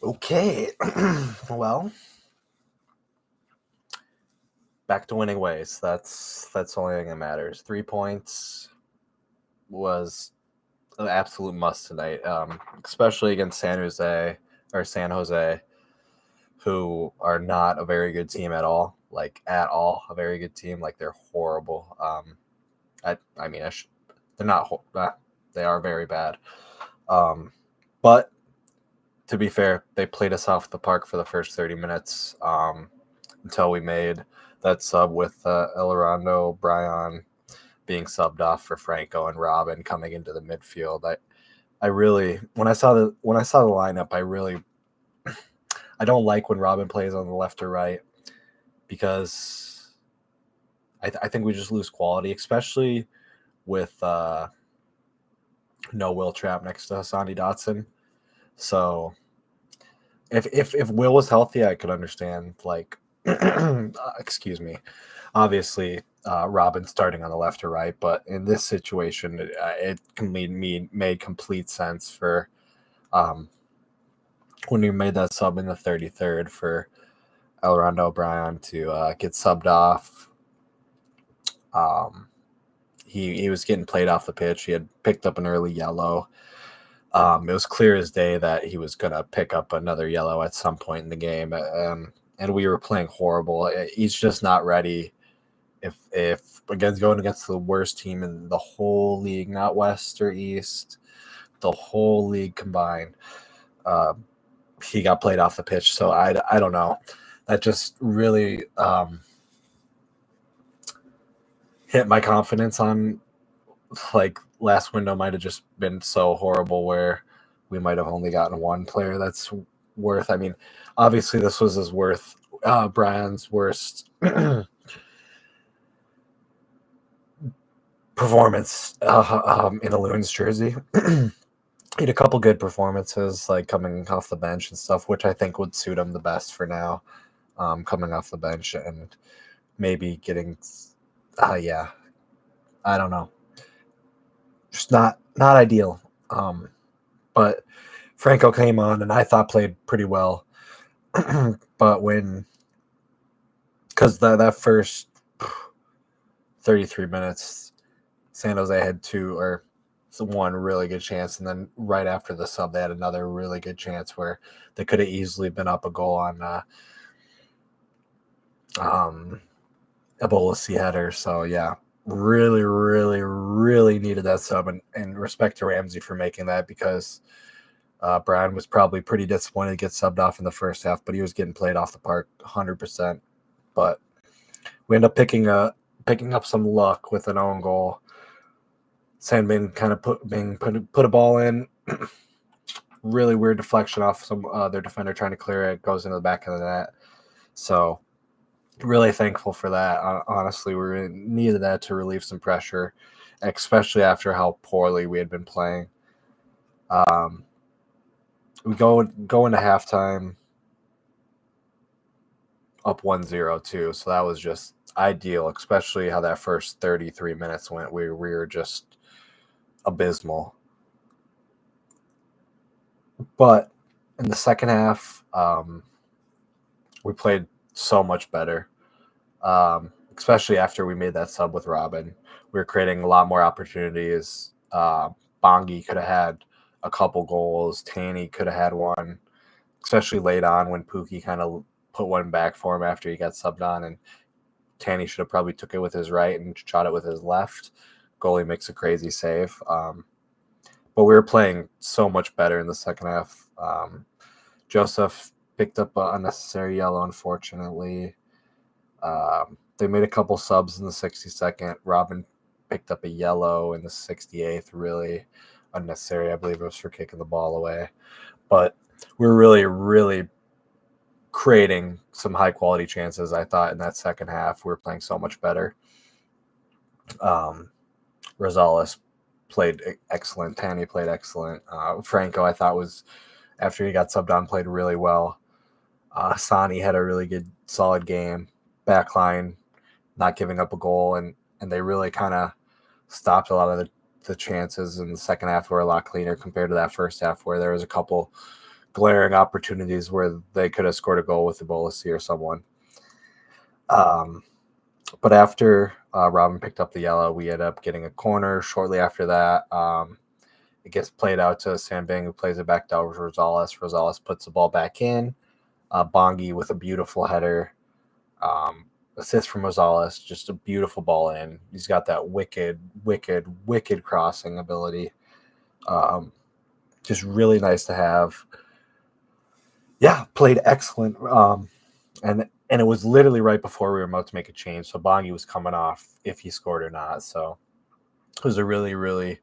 Okay. Well, back to winning ways. That's the only thing that matters. 3 points was an absolute must tonight, especially against San Jose, who are not a very good team at all. Like at all, a very good team. Like they're horrible. I mean, they're not. They are very bad. But to be fair, they played us off the park for the first 30 minutes until we made that sub with Elorando Bryan being subbed off for Franco and Robin coming into the midfield. I really when I saw the lineup, I don't like when Robin plays on the left or right because I think we just lose quality, especially with no Will Trapp next to Hassani Dotson. So if Will was healthy, I could understand. Like, excuse me. Obviously, Robin starting on the left or right, but in this situation, it made complete sense for when we made that sub in the 33rd for Elorando O'Brien to get subbed off. He was getting played off the pitch. He had picked up an early yellow. It was clear as day that he was going to pick up another yellow at some point in the game, and we were playing horrible. He's just not ready. If going against the worst team in the whole league, not West or East, the whole league combined, he got played off the pitch. So I don't know. That just really hit my confidence on, like, last window might have just been so horrible where we might have only gotten one player that's worth. I mean, obviously this was his Brian's worst performance in a Loons jersey. He had a couple good performances, like coming off the bench and stuff, which I think would suit him the best for now, coming off the bench and maybe getting, I don't know, just not ideal. But Franco came on and I thought played pretty well, but because that first 33 minutes, San Jose had one really good chance, and then right after the sub, they had another really good chance where they could have easily been up a goal on a Bolasi header. So yeah, really, really, really needed that sub, and respect to Ramsey for making that, because Brian was probably pretty disappointed to get subbed off in the first half, but he was getting played off the park 100%. But we end up picking up some luck with an own goal. Sandman kind of put a ball in. Really weird deflection off some their defender trying to clear it. Goes into the back of the net. So really thankful for that. Honestly, we needed that to relieve some pressure, especially after how poorly we had been playing. We go into halftime up 1-0 too. So that was just ideal, especially how that first 33 minutes went. We were just abysmal. But in the second half, we played so much better, especially after we made that sub with Robin. We were creating a lot more opportunities. Bongi could have had a couple goals. Tanny could have had one, especially late on when Pookie kind of put one back for him after he got subbed on, and Tanny should have probably took it with his right and shot it with his left. Goalie makes a crazy save. But we were playing so much better in the second half. Joseph picked up an unnecessary yellow, unfortunately. They made a couple subs in the 62nd. Robin picked up a yellow in the 68th, really unnecessary. I believe it was for kicking the ball away. But we're really, really creating some high-quality chances, I thought, in that second half. We were playing so much better. Rosales played excellent. Tanny played excellent. Franco, I thought, was, after he got subbed on, played really well. Sani had a really good, solid game. Backline, not giving up a goal, and they really kind of stopped a lot of the chances in the second half were a lot cleaner compared to that first half where there was a couple glaring opportunities where they could have scored a goal with Ebolisi or someone. But after Robin picked up the yellow, we ended up getting a corner. Shortly after that, it gets played out to Sambang, who plays it back down to Rosales. Rosales puts the ball back in. Bongi with a beautiful header. Assist from Rosales, just a beautiful ball in. He's got that wicked crossing ability. Just really nice to have. Yeah, played excellent. And it was literally right before we were about to make a change. So Bongi was coming off if he scored or not. So it was a really, really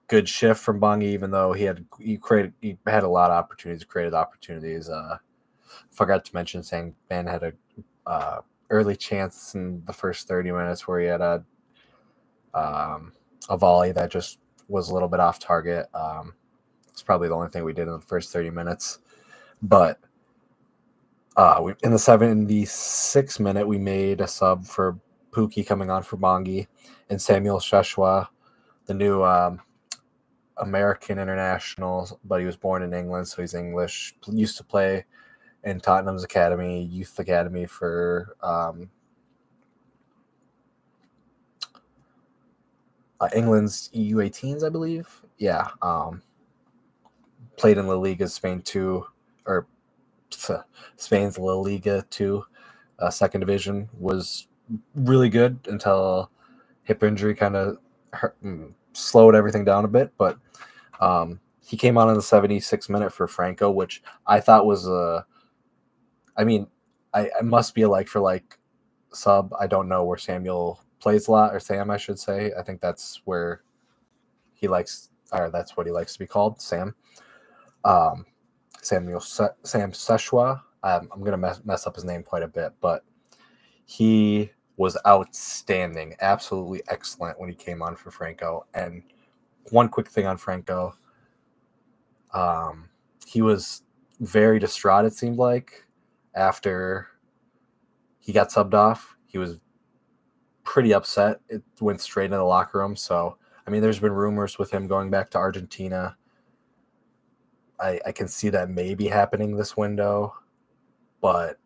good shift from Bongi, even though he had a lot of opportunities, created opportunities. Forgot to mention saying Ben had a early chance in the first 30 minutes where he had a volley that just was a little bit off target. It's probably the only thing we did in the first 30 minutes. But in the 76th minute, we made a sub for Pookie coming on for Bongi, and Samuel Sheshwa, the new American international, but he was born in England, so he's English. Used to play in Tottenham's academy, youth academy for England's U18s, I believe. Yeah. Played in La Liga Spain 2, or Spain's La Liga 2, second division. Was really good until hip injury kind of slowed everything down a bit. But he came on in the 76th minute for Franco, which I thought was I must be a like for like sub. I don't know where Samuel plays a lot, or Sam, I should say. I think that's where he likes, or that's what he likes to be called, Sam. Sam Seshwa. I'm going to mess up his name quite a bit, but he was outstanding, absolutely excellent when he came on for Franco. And one quick thing on Franco, he was very distraught, it seemed like, after he got subbed off. He was pretty upset. It went straight into the locker room. So, there's been rumors with him going back to Argentina. I can see that maybe happening this window, but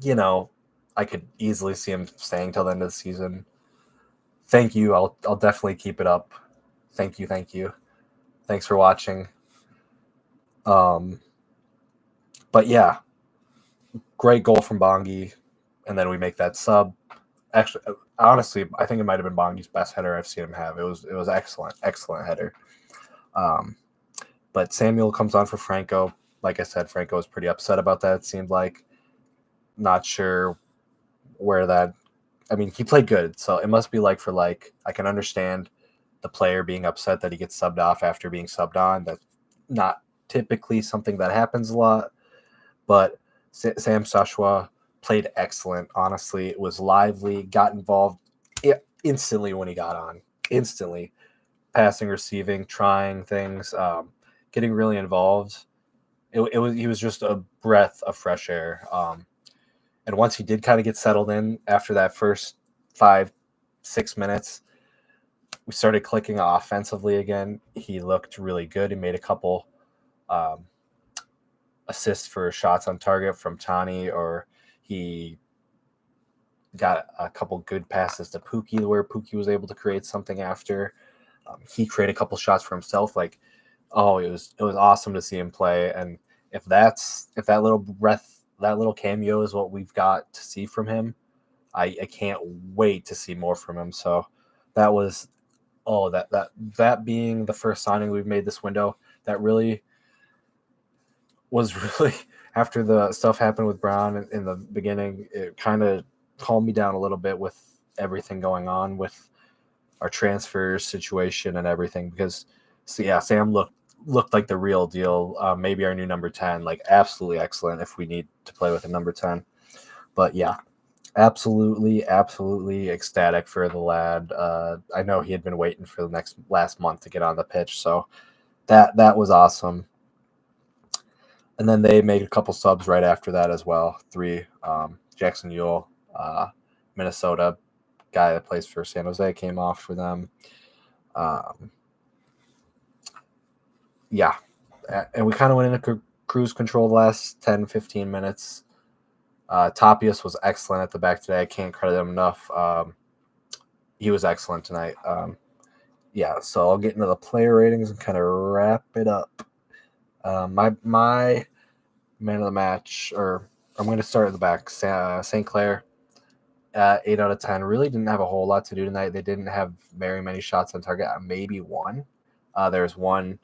I could easily see him staying till the end of the season. Thank you. I'll definitely keep it up. Thank you. Thanks for watching. But yeah, great goal from Bongi, and then we make that sub. Actually, honestly, I think it might have been Bongi's best header I've seen him have. It was excellent header. But Samuel comes on for Franco. Like I said, Franco was pretty upset about that, it seemed like. Not sure where that... he played good, so it must be like for like. I can understand the player being upset that he gets subbed off after being subbed on. That's not typically something that happens a lot. But Sam Seshwa played excellent, honestly. It was lively, got involved instantly when he got on. Instantly. Passing, receiving, trying things, getting really involved. He was just a breath of fresh air. And once he did kind of get settled in after that first 5-6 minutes, we started clicking offensively again. He looked really good. He made a couple assists for shots on target from Tani, or he got a couple good passes to Pookie where Pookie was able to create something after. He created a couple shots for himself. It was awesome to see him play. And if that little breath, that little cameo is what we've got to see from him, I can't wait to see more from him. So that was that being the first signing we've made this window, that really was after the stuff happened with Brown in the beginning, it kind of calmed me down a little bit with everything going on with our transfer situation and everything, because Sam looked like the real deal. Maybe our new number 10, absolutely excellent if we need to play with a number 10. But yeah, absolutely ecstatic for the lad. I know he had been waiting for last month to get on the pitch, so that was awesome. And then they made a couple subs right after that as well. 3, Jackson Ewell, Minnesota guy that plays for San Jose came off for them. Yeah. And we kind of went into cruise control the last 10, 15 minutes. Tapias was excellent at the back today. I can't credit him enough. He was excellent tonight. Yeah, so I'll get into the player ratings and kind of wrap it up. My man of the match, or I'm going to start at the back. St. Clair, 8 out of 10. Really didn't have a whole lot to do tonight. They didn't have very many shots on target. Maybe one. There's one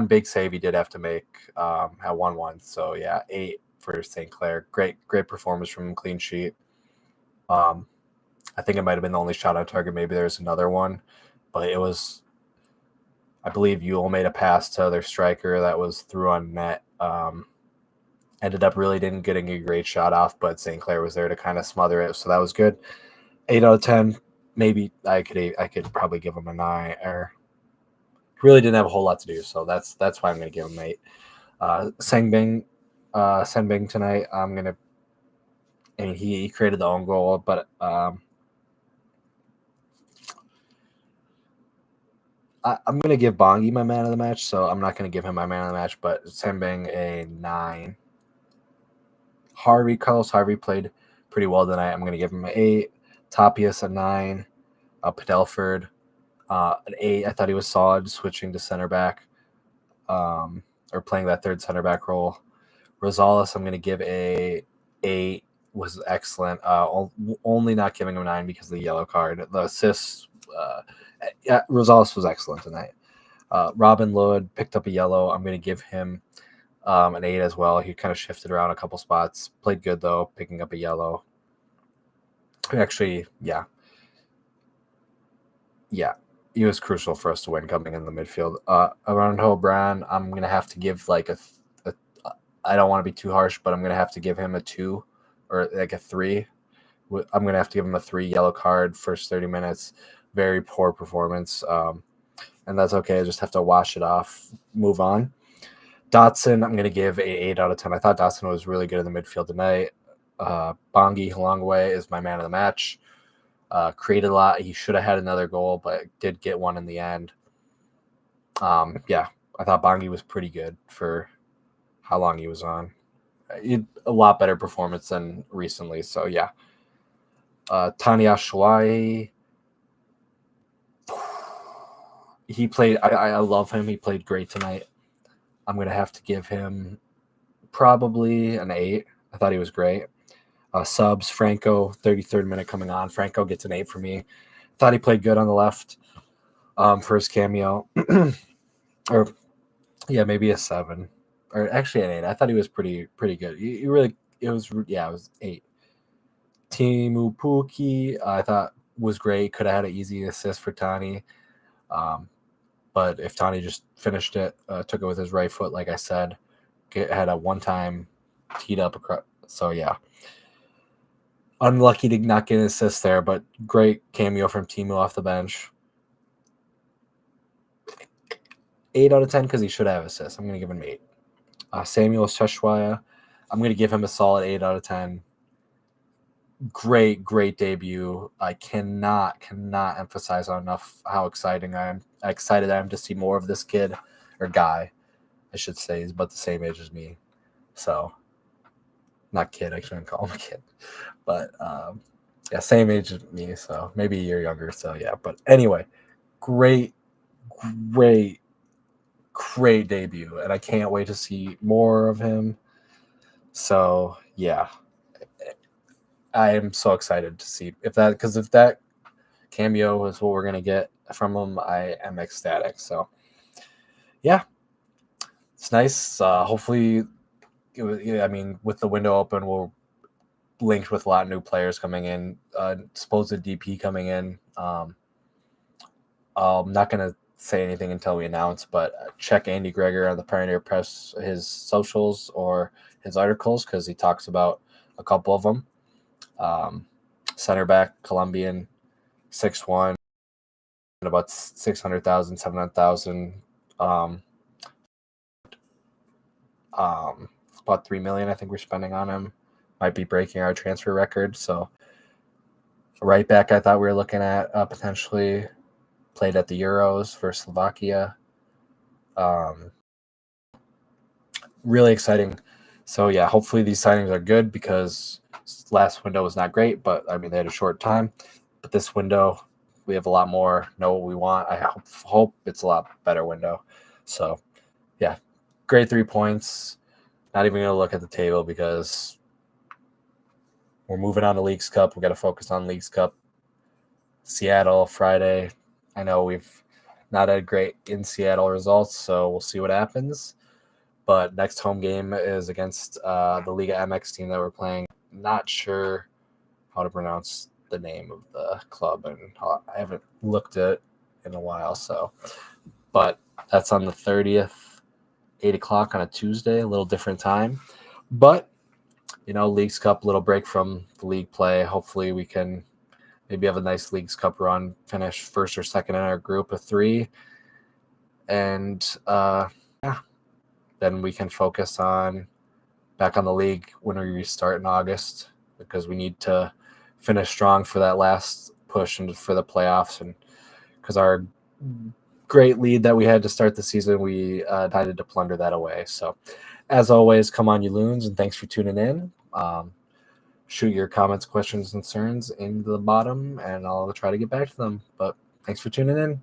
big save he did have to make at 1-1. So, yeah, 8 for St. Clair. Great performance from him, clean sheet. I think it might have been the only shot on target. Maybe there's another one. But it was, I believe Ewell made a pass to their striker that was through on net. Ended up really didn't getting a great shot off, but St. Clair was there to kind of smother it, so that was good. 8 out of 10. Maybe I could probably give him a 9. Or really didn't have a whole lot to do, so that's why I'm going to give him 8. Senbing tonight. He created the own goal, but I'm going to give Bongi my man of the match, so I'm not going to give him my man of the match, but Senbing a 9. Carlos Harvey played pretty well tonight. I'm going to give him an 8. Tapias a 9. Padelford an 8. I thought he was solid switching to center back or playing that third center back role. Rosales, I'm going to give a 8. Was excellent. Only not giving him a 9 because of the yellow card. The assists, Rosales was excellent tonight. Robin Lloyd picked up a yellow. I'm going to give him an 8 as well. He kind of shifted around a couple spots. Played good, though, picking up a yellow. Actually, yeah. He was crucial for us to win coming in the midfield. Aranjo Brown, I'm going to have to give like I don't want to be too harsh, but I'm going to have to give him a 2 or like a 3. I'm going to have to give him a 3 yellow card first 30 minutes. Very poor performance. And that's okay. I just have to wash it off, move on. Dotson, I'm going to give a 8 out of 10. I thought Dotson was really good in the midfield tonight. Bongi Halongwe is my man of the match. Created a lot. He should have had another goal, but did get one in the end. Yeah, I thought Bongi was pretty good for how long he was on. He had a lot better performance than recently, so yeah. Tanya Shuai, he played. I love him. He played great tonight. I'm going to have to give him probably an 8. I thought he was great. Subs, Franco, 33rd minute coming on. Franco gets an 8 for me. Thought he played good on the left for his cameo. Or, yeah, maybe a 7. Or actually an 8. I thought he was pretty good. It was 8. Timu Puki, I thought was great. Could have had an easy assist for Tani. But if Tani just finished it, took it with his right foot, like I said, had a one-time teed up across. So, yeah. Unlucky to not get an assist there, but great cameo from Timu off the bench. 8 out of 10 because he should have assists. I'm going to give him 8. Samuel Sheshwaya, I'm going to give him a solid 8 out of 10. Great debut. I cannot emphasize enough how excited I am to see more of this kid, or guy, I should say. He's about the same age as me. So, not kid, I shouldn't call him a kid. But, yeah, same age as me, so maybe a year younger. So, yeah. But anyway, great debut. And I can't wait to see more of him. So, yeah. I am so excited to see if that cameo is what we're going to get from him, I am ecstatic. So, yeah. It's nice. Hopefully, with the window open, we're linked with a lot of new players coming in, supposed DP coming in. I'm not going to say anything until we announce, but check Andy Greger on the Pioneer Press, his socials or his articles, because he talks about a couple of them. Center back, Colombian, 6'1", about 600,000, 700,000. About $3 million, I think we're spending on him. Might be breaking our transfer record. So right back, I thought we were looking at potentially played at the Euros for Slovakia. Really exciting. So yeah, hopefully these signings are good because last window was not great, but I mean they had a short time. But this window, we have a lot more. Know what we want. I hope it's a lot better window. So yeah, great 3 points. Not even gonna look at the table because we're moving on to Leagues Cup. We got to focus on Leagues Cup. Seattle Friday. I know we've not had great in Seattle results, so we'll see what happens. But next home game is against the Liga MX team that we're playing. Not sure how to pronounce the name of the club, and I haven't looked at it in a while. So, but that's on the 30th, 8 o'clock on a Tuesday, a little different time. But, Leagues Cup, little break from the league play. Hopefully we can maybe have a nice Leagues Cup run, finish first or second in our group of 3. And, then we can focus back on the league when we restart in August because we need to finish strong for that last push and for the playoffs. And because our great lead that we had to start the season, we decided to plunder that away. So as always, come on, you loons, and thanks for tuning in. Shoot your comments, questions, concerns in the bottom, and I'll try to get back to them. But thanks for tuning in.